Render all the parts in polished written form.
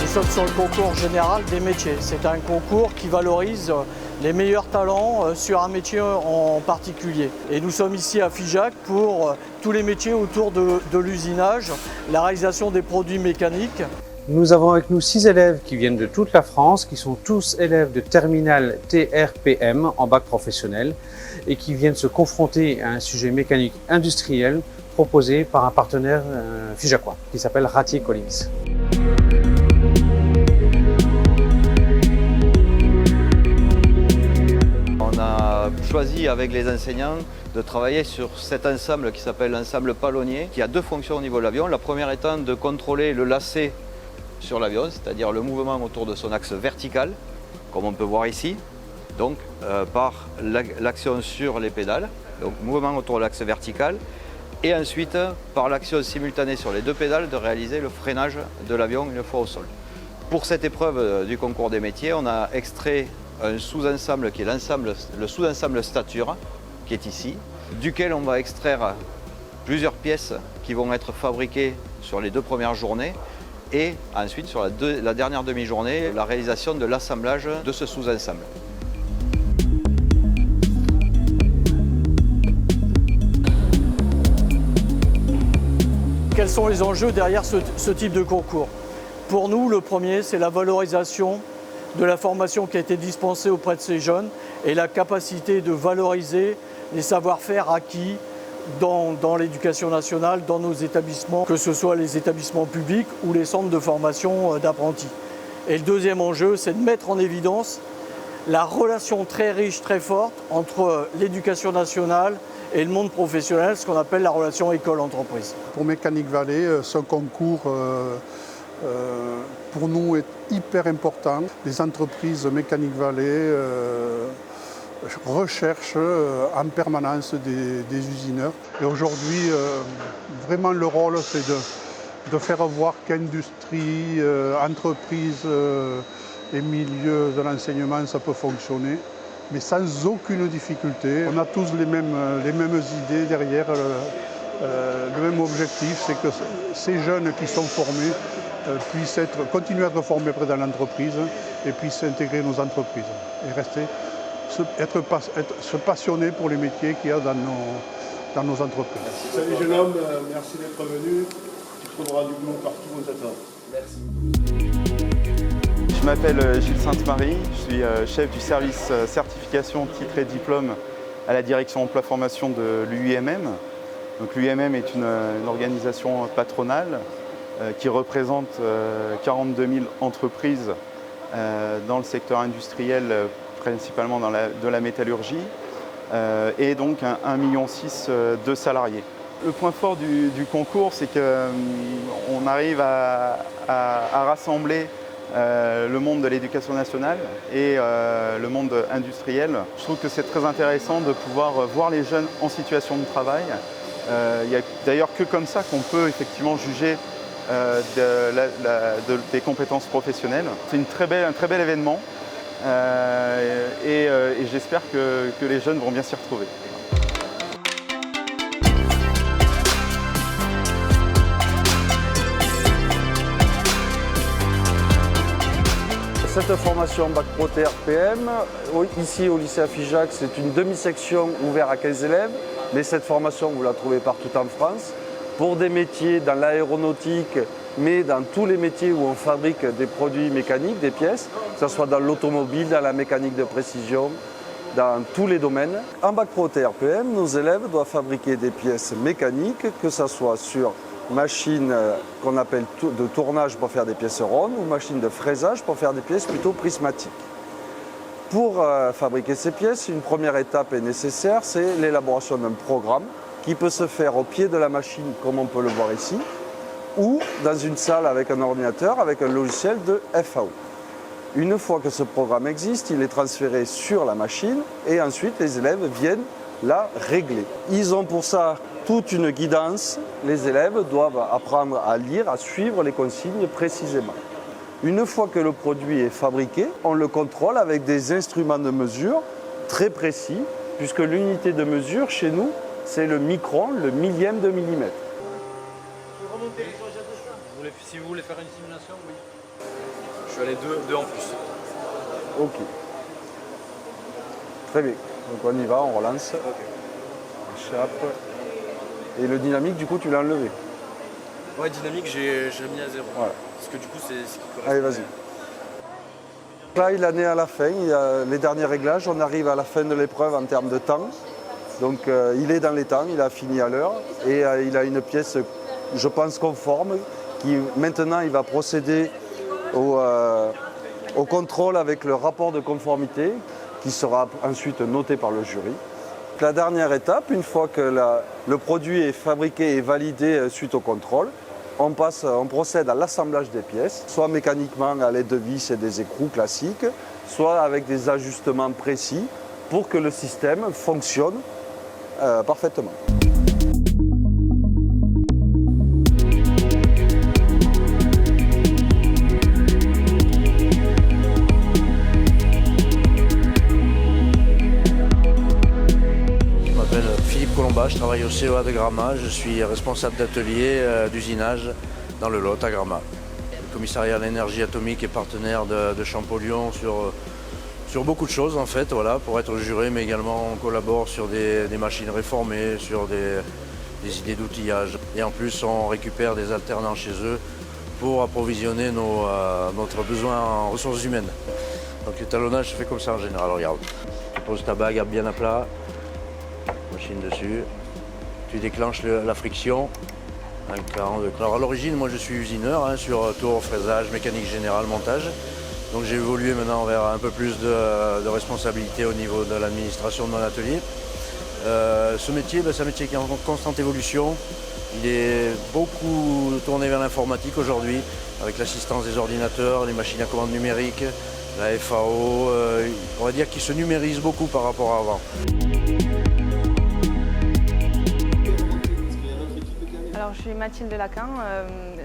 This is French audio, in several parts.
sommes sur le concours général des métiers. C'est un concours qui valorise les meilleurs talents sur un métier en particulier. Et nous sommes ici à Figeac pour tous les métiers autour de l'usinage, la réalisation des produits mécaniques. Nous avons avec nous 6 élèves qui viennent de toute la France, qui sont tous élèves de terminale TRPM en bac professionnel et qui viennent se confronter à un sujet mécanique industriel proposé par un partenaire figeacois qui s'appelle Ratier Collins. On a choisi avec les enseignants de travailler sur cet ensemble qui s'appelle l'ensemble palonnier, qui a 2 fonctions au niveau de l'avion. La première étant de contrôler le lacet sur l'avion, c'est-à-dire le mouvement autour de son axe vertical, comme on peut voir ici, donc par l'action sur les pédales, donc mouvement autour de l'axe vertical, et ensuite par l'action simultanée sur les 2 pédales de réaliser le freinage de l'avion une fois au sol. Pour cette épreuve du concours des métiers, on a extrait un sous-ensemble qui est le sous-ensemble stature, qui est ici, duquel on va extraire plusieurs pièces qui vont être fabriquées sur les 2 premières journées, et ensuite sur la dernière demi-journée, la réalisation de l'assemblage de ce sous-ensemble. Quels sont les enjeux derrière ce type de concours? Pour nous, le premier, c'est la valorisation de la formation qui a été dispensée auprès de ces jeunes et la capacité de valoriser les savoir-faire acquis dans l'éducation nationale, dans nos établissements, que ce soit les établissements publics ou les centres de formation d'apprentis. Et le deuxième enjeu, c'est de mettre en évidence la relation très riche, très forte entre l'éducation nationale et le monde professionnel, ce qu'on appelle la relation école-entreprise. Pour Mécanique Vallée, ce concours pour nous est hyper important. Les entreprises Mécanique Vallée recherchent en permanence des usineurs. Et aujourd'hui, vraiment le rôle, c'est de faire voir qu'industrie, entreprise et milieu de l'enseignement, ça peut fonctionner, mais sans aucune difficulté. On a tous les mêmes idées derrière, le même objectif, c'est que ces jeunes qui sont formés puissent continuer à être formés près de l'entreprise et puissent intégrer nos entreprises et se passionner pour les métiers qu'il y a dans nos entreprises. Salut jeune homme, merci d'être venu. Tu trouveras du boulot partout où t'attends. Merci. Je m'appelle Gilles Sainte-Marie, je suis chef du service certification, titre et diplôme à la direction emploi-formation de l'UIMM. Donc l'UIMM est une organisation patronale qui représente 42 000 entreprises dans le secteur industriel, principalement de la métallurgie, et donc 1,6 million de salariés. Le point fort du concours, c'est qu'on arrive à rassembler le monde de l'éducation nationale et le monde industriel. Je trouve que c'est très intéressant de pouvoir voir les jeunes en situation de travail. Il n'y a d'ailleurs que comme ça qu'on peut effectivement juger des compétences professionnelles. C'est un très bel événement et j'espère que les jeunes vont bien s'y retrouver. Cette formation Bac Pro TRPM, ici au lycée à Figeac, c'est une demi-section ouverte à 15 élèves, mais cette formation, vous la trouvez partout en France, pour des métiers dans l'aéronautique, mais dans tous les métiers où on fabrique des produits mécaniques, des pièces, que ce soit dans l'automobile, dans la mécanique de précision, dans tous les domaines. En Bac Pro TRPM, nos élèves doivent fabriquer des pièces mécaniques, que ce soit sur machine qu'on appelle de tournage pour faire des pièces rondes ou machine de fraisage pour faire des pièces plutôt prismatiques. Pour fabriquer ces pièces, une première étape est nécessaire, c'est l'élaboration d'un programme qui peut se faire au pied de la machine, comme on peut le voir ici, ou dans une salle avec un ordinateur, avec un logiciel de FAO. Une fois que ce programme existe, il est transféré sur la machine et ensuite les élèves viennent la régler. Ils ont pour ça toute une guidance. Les élèves doivent apprendre à lire, à suivre les consignes précisément. Une fois que le produit est fabriqué, on le contrôle avec des instruments de mesure très précis, puisque l'unité de mesure chez nous, c'est le micron, le millième de millimètre. Si vous voulez faire une simulation, oui. Je suis allé deux en plus. Ok. Très bien. Donc on y va, on relance. Échappe. Et le dynamique, du coup, tu l'as enlevé. Ouais, dynamique, j'ai mis à 0. Voilà. Parce que du coup, c'est ce qui correspond. Allez, vas-y. Là, il en est à la fin. Il y a les derniers réglages. On arrive à la fin de l'épreuve en termes de temps. Donc il est dans les temps, il a fini à l'heure. Et il a une pièce, je pense, conforme. Qui maintenant, il va procéder au contrôle avec le rapport de conformité qui sera ensuite noté par le jury. La dernière étape, une fois que le produit est fabriqué et validé suite au contrôle, on procède à l'assemblage des pièces, soit mécaniquement à l'aide de vis et des écrous classiques, soit avec des ajustements précis pour que le système fonctionne parfaitement. Je travaille au CEA de Gramat, je suis responsable d'atelier d'usinage dans le Lot à Gramat. Le commissariat à l'énergie atomique est partenaire de Champollion sur beaucoup de choses en fait, voilà, pour être juré, mais également on collabore sur des machines réformées, sur des idées d'outillage. Et en plus on récupère des alternants chez eux pour approvisionner notre besoin en ressources humaines. Donc le talonnage se fait comme ça en général, regarde. Tu poses ta bague bien à plat. Machine dessus, tu déclenches la friction. Alors à l'origine, moi je suis usineur sur tour, fraisage, mécanique générale, montage. Donc j'ai évolué maintenant vers un peu plus de responsabilité au niveau de l'administration de mon atelier. Ce métier, c'est un métier qui est en constante évolution. Il est beaucoup tourné vers l'informatique aujourd'hui, avec l'assistance des ordinateurs, les machines à commande numérique, la FAO. On va dire qu'il se numérise beaucoup par rapport à avant. Alors, je suis Mathilde Lacan,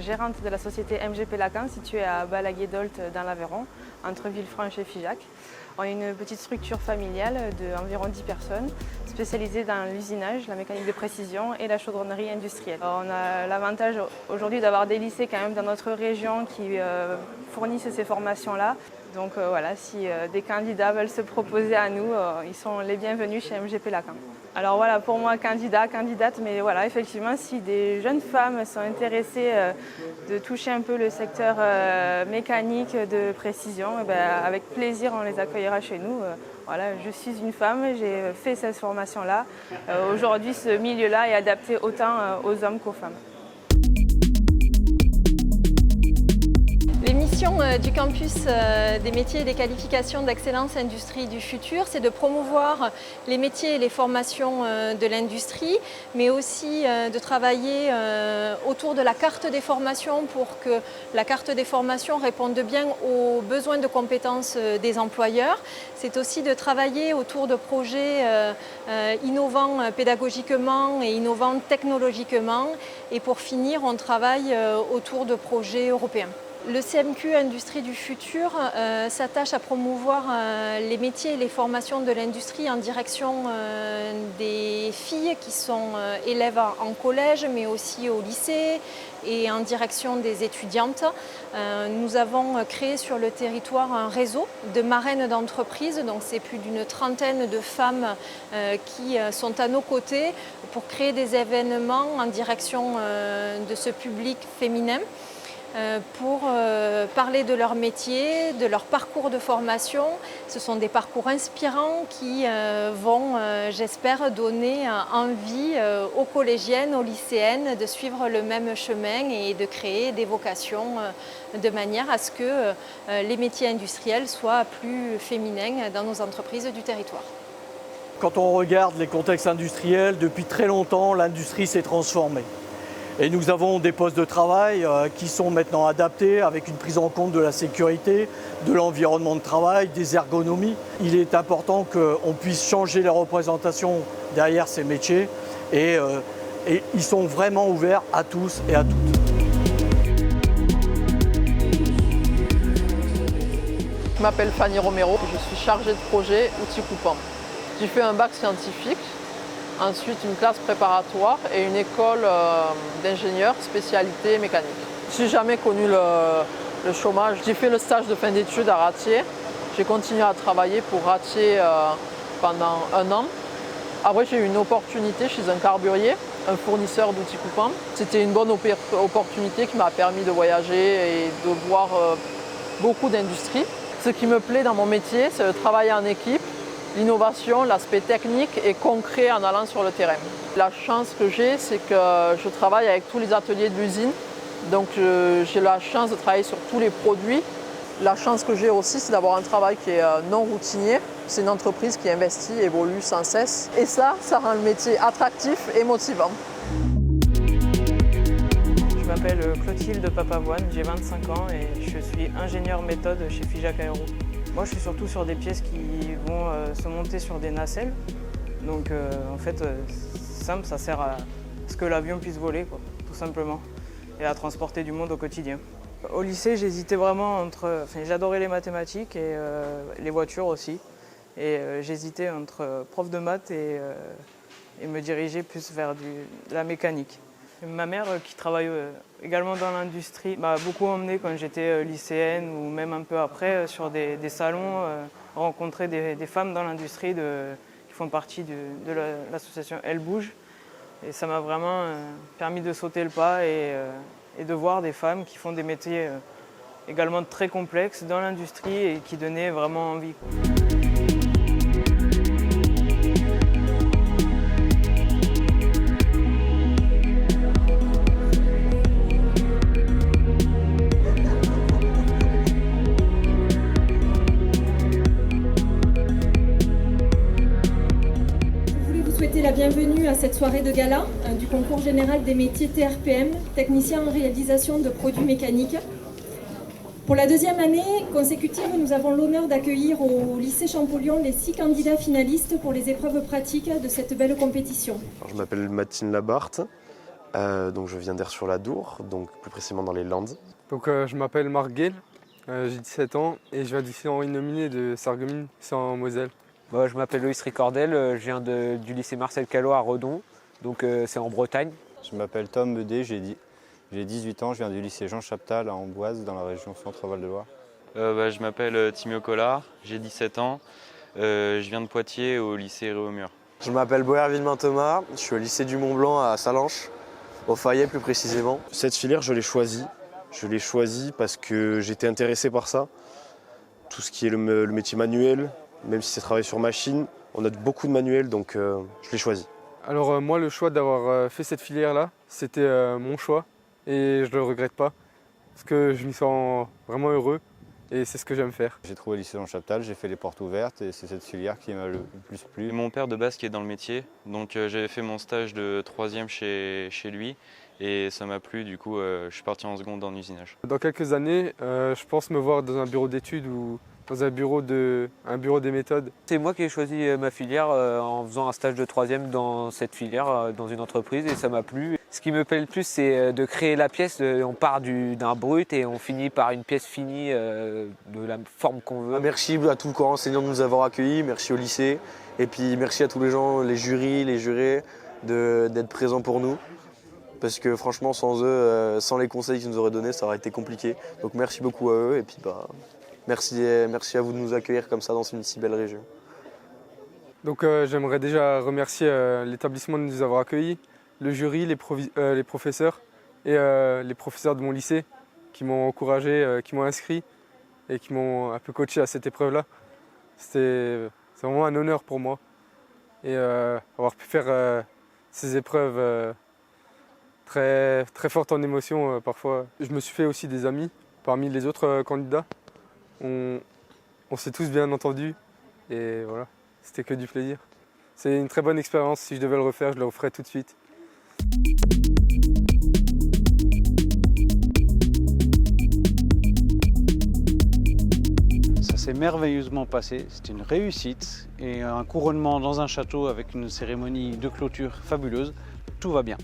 gérante de la société MGP Lacan, située à Balaguer-Dolt dans l'Aveyron, entre Villefranche et Figeac. On est une petite structure familiale d'environ 10 personnes, spécialisée dans l'usinage, la mécanique de précision et la chaudronnerie industrielle. Alors, on a l'avantage aujourd'hui d'avoir des lycées quand même dans notre région qui fournissent ces formations-là. Donc voilà, si des candidats veulent se proposer à nous, ils sont les bienvenus chez MGP Lacan. Alors voilà, pour moi, candidate, mais voilà, effectivement, si des jeunes femmes sont intéressées de toucher un peu le secteur mécanique de précision, avec plaisir, on les accueillera chez nous. Voilà, je suis une femme, j'ai fait cette formation-là. Aujourd'hui, ce milieu-là est adapté autant aux hommes qu'aux femmes. Les missions du campus des métiers et des qualifications d'excellence industrie du futur, c'est de promouvoir les métiers et les formations de l'industrie, mais aussi de travailler autour de la carte des formations pour que la carte des formations réponde bien aux besoins de compétences des employeurs. C'est aussi de travailler autour de projets innovants pédagogiquement et innovants technologiquement. Et pour finir, on travaille autour de projets européens. Le CMQ Industrie du futur s'attache à promouvoir les métiers et les formations de l'industrie en direction des filles qui sont élèves en collège mais aussi au lycée et en direction des étudiantes. Nous avons créé sur le territoire un réseau de marraines d'entreprises, donc c'est plus d'une trentaine de femmes qui sont à nos côtés pour créer des événements en direction de ce public féminin. Pour parler de leur métier, de leur parcours de formation. Ce sont des parcours inspirants qui vont, j'espère, donner envie aux collégiennes, aux lycéennes de suivre le même chemin et de créer des vocations de manière à ce que les métiers industriels soient plus féminins dans nos entreprises du territoire. Quand on regarde les contextes industriels, depuis très longtemps, l'industrie s'est transformée. Et nous avons des postes de travail qui sont maintenant adaptés avec une prise en compte de la sécurité, de l'environnement de travail, des ergonomies. Il est important qu'on puisse changer les représentations derrière ces métiers et ils sont vraiment ouverts à tous et à toutes. Je m'appelle Fanny Romero, je suis chargée de projet outils coupants. J'ai fait un bac scientifique. Ensuite, une classe préparatoire et une école d'ingénieur spécialité mécanique. Je n'ai jamais connu le chômage. J'ai fait le stage de fin d'études à Ratier. J'ai continué à travailler pour Ratier pendant 1 an. Après, j'ai eu une opportunité chez un carburier, un fournisseur d'outils coupants. C'était une bonne opportunité qui m'a permis de voyager et de voir beaucoup d'industries. Ce qui me plaît dans mon métier, c'est de travailler en équipe, l'innovation, l'aspect technique et concret en allant sur le terrain. La chance que j'ai, c'est que je travaille avec tous les ateliers de l'usine. Donc j'ai la chance de travailler sur tous les produits. La chance que j'ai aussi, c'est d'avoir un travail qui est non routinier. C'est une entreprise qui investit, évolue sans cesse. Et ça rend le métier attractif et motivant. Je m'appelle Clotilde Papavoine, j'ai 25 ans et je suis ingénieur méthode chez Figeac Aéro. Moi, je suis surtout sur des pièces qui vont se monter sur des nacelles. Donc en fait, simple, ça sert à ce que l'avion puisse voler, quoi, tout simplement, et à transporter du monde au quotidien. Au lycée, j'hésitais vraiment entre... j'adorais les mathématiques et les voitures aussi. Et j'hésitais entre prof de maths et me diriger plus vers de la mécanique. Ma mère, qui travaille également dans l'industrie, m'a beaucoup emmené quand j'étais lycéenne ou même un peu après sur des salons, rencontrer des femmes dans l'industrie qui font partie de l'association Elle Bouge. Et ça m'a vraiment permis de sauter le pas et de voir des femmes qui font des métiers également très complexes dans l'industrie et qui donnaient vraiment envie, quoi. La bienvenue à cette soirée de gala du concours général des métiers TRPM, technicien en réalisation de produits mécaniques. Pour la 2e année consécutive, nous avons l'honneur d'accueillir au lycée Champollion les 6 candidats finalistes pour les épreuves pratiques de cette belle compétition. Alors, je m'appelle Mathilde Labarthe, donc je viens d'Aire-sur-la-Dour, donc plus précisément dans les Landes. Donc, je m'appelle Marc Guel, j'ai 17 ans et je viens du lycée Henri Nominé de Sarreguemines, c'est en Moselle. Je m'appelle Loïs Ricordel, je viens du lycée Marcel Callot à Redon, donc c'est en Bretagne. Je m'appelle Tom Bedé, j'ai 18 ans, je viens du lycée Jean Chaptal à Amboise, dans la région Centre-Val de Loire. Je m'appelle Timio Collard, j'ai 17 ans, je viens de Poitiers au lycée Réaumur. Je m'appelle Boerville Thomas, je suis au lycée du Mont-Blanc à Salanches, au Fayet plus précisément. Cette filière, je l'ai choisie parce que j'étais intéressé par ça. Tout ce qui est le métier manuel, même si c'est travailler sur machine, on a beaucoup de manuels, donc je l'ai choisi. Alors moi, le choix d'avoir fait cette filière-là, c'était mon choix et je ne le regrette pas parce que je m'y sens vraiment heureux et c'est ce que j'aime faire. J'ai trouvé le lycée Jean Chaptal, j'ai fait les portes ouvertes et c'est cette filière qui m'a le plus plu. Mon père de base qui est dans le métier, donc j'avais fait mon stage de 3e chez lui et ça m'a plu, du coup je suis parti en seconde en usinage. Dans quelques années, je pense me voir dans un bureau d'études ou dans un bureau des méthodes. C'est moi qui ai choisi ma filière en faisant un stage de 3e dans cette filière, dans une entreprise, et ça m'a plu. Ce qui me plaît le plus, c'est de créer la pièce. On part d'un brut et on finit par une pièce finie de la forme qu'on veut. Merci à tout le corps enseignant de nous avoir accueillis, merci au lycée, et puis merci à tous les gens, les jurys, les jurés, d'être présents pour nous. Parce que franchement, sans eux, sans les conseils qu'ils nous auraient donnés, ça aurait été compliqué. Donc merci beaucoup à eux, et puis merci à vous de nous accueillir comme ça dans une si belle région. Donc j'aimerais déjà remercier l'établissement de nous avoir accueillis, le jury, les professeurs et les professeurs de mon lycée qui m'ont encouragé, qui m'ont inscrit et qui m'ont un peu coaché à cette épreuve-là. C'est vraiment un honneur pour moi. Et avoir pu faire ces épreuves très, très fortes en émotion parfois. Je me suis fait aussi des amis parmi les autres candidats. On s'est tous bien entendus et voilà, c'était que du plaisir. C'est une très bonne expérience, si je devais le refaire, je le referais tout de suite. Ça s'est merveilleusement passé, c'était une réussite et un couronnement dans un château avec une cérémonie de clôture fabuleuse, tout va bien.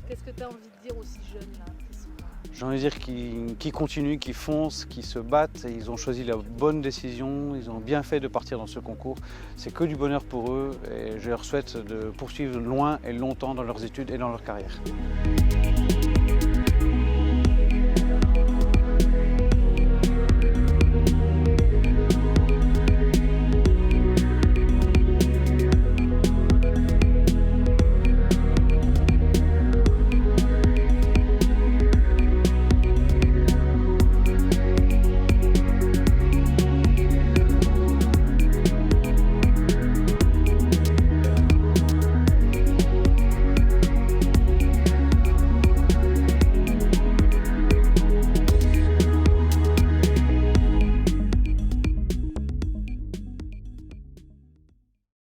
Qu'est-ce que tu as envie de dire aux si jeunes là? J'ai envie de dire qu'ils continuent, qu'ils foncent, qu'ils se battent. Et ils ont choisi la bonne décision, ils ont bien fait de partir dans ce concours. C'est que du bonheur pour eux et je leur souhaite de poursuivre loin et longtemps dans leurs études et dans leur carrière.